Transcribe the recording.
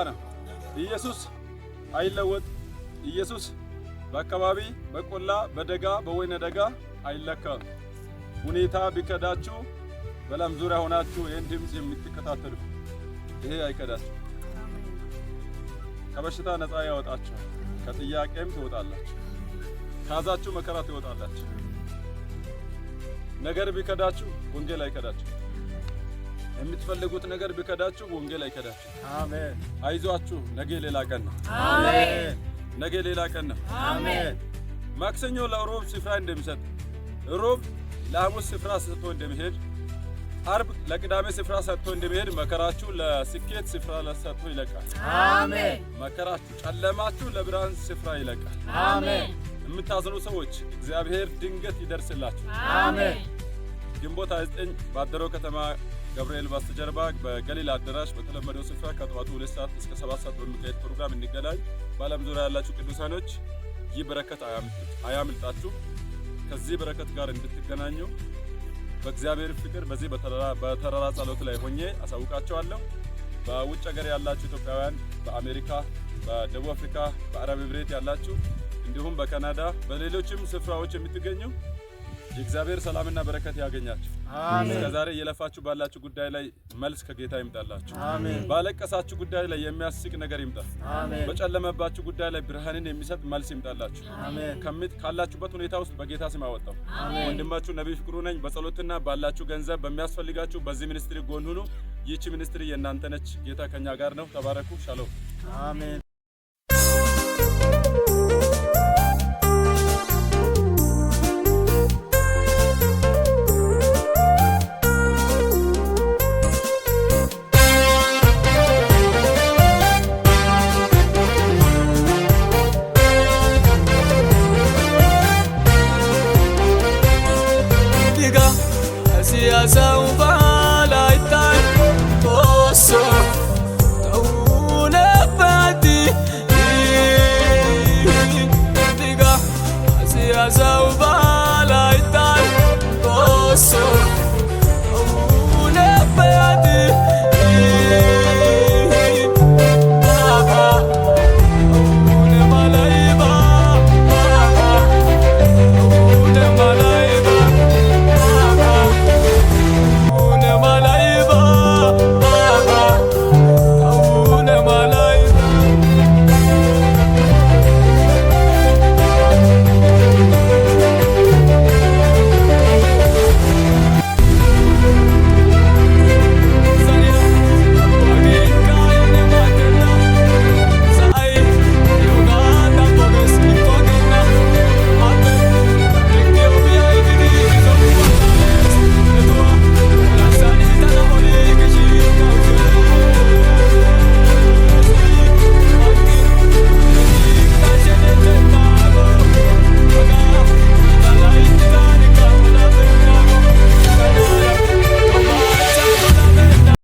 ነው። ኢየሱስ አይለወጥ። ኢየሱስ በአካባቢ በቆላ በደጋ በወይነ ደጋ አይለካም። ሁኔታ ቢከዳችሁ በዓለም ዙሪያ ሆናችሁ ይህን ድምፅ የምትከታተሉ ይሄ አይከዳችሁ። ከበሽታ ነፃ ያወጣችሁ፣ ከጥያቄም ትወጣላችሁ፣ ካዛችሁ መከራ ትወጣላችሁ። ነገር ቢከዳችሁ ወንጌል አይከዳችሁ። የምትፈልጉት ነገር ቢከዳችሁ ወንጌል አይከዳችሁ። አሜን። አይዟችሁ፣ ነገ ሌላ ቀን ነው። አሜን። ነገ ሌላ ቀን ነው። አሜን። ማክሰኞ ለሮብ ስፍራ እንደሚሰጥ፣ ሮብ ለሐሙስ ስፍራ ሰጥቶ እንደሚሄድ፣ አርብ ለቅዳሜ ስፍራ ሰጥቶ እንደሚሄድ መከራችሁ ለስኬት ስፍራ ሰጥቶ ይለቃል። አሜን። መከራችሁ ጨለማችሁ ለብርሃን ስፍራ ይለቃል። አሜን። የምታዝኑ ሰዎች እግዚአብሔር ድንገት ይደርስላችሁ። አሜን። ግንቦት 29 ባደረው ከተማ ገብርኤል በስተጀርባ በገሊላ አዳራሽ በተለመደው ስፍራ ከጠዋቱ 2 ሰዓት እስከ 7 ሰዓት በሚካሄድ ፕሮግራም እንገናኝ። በዓለም ዙሪያ ያላችሁ ቅዱሳኖች ይህ በረከት አያምልጣችሁ። ከዚህ በረከት ጋር እንድትገናኙ በእግዚአብሔር ፍቅር በዚህ በተራራ ጸሎት ላይ ሆኜ አሳውቃቸዋለሁ። በውጭ ሀገር ያላችሁ ኢትዮጵያውያን፣ በአሜሪካ፣ በደቡብ አፍሪካ፣ በአረብ ኤምሬት ያላችሁ እንዲሁም በካናዳ በሌሎችም ስፍራዎች የምትገኙ የእግዚአብሔር ሰላምና በረከት ያገኛችሁ። አሜን። እስከዛሬ የለፋችሁ ባላችሁ ጉዳይ ላይ መልስ ከጌታ ይምጣላችሁ። አሜን። ባለቀሳችሁ ጉዳይ ላይ የሚያስቅ ነገር ይምጣ። አሜን። በጨለመባችሁ ጉዳይ ላይ ብርሃንን የሚሰጥ መልስ ይምጣላችሁ። አሜን። ካላችሁበት ሁኔታ ውስጥ በጌታ ስም አወጣው። አሜን። ወንድማችሁ ነብይ ፍቅሩ ነኝ። በጸሎትና ባላችሁ ገንዘብ በሚያስፈልጋችሁ በዚህ ሚኒስትሪ ጎን ሁኑ። ይህች ሚኒስትሪ የእናንተ ነች። ጌታ ከኛ ጋር ነው። ተባረኩ። ሻሎም። አሜን።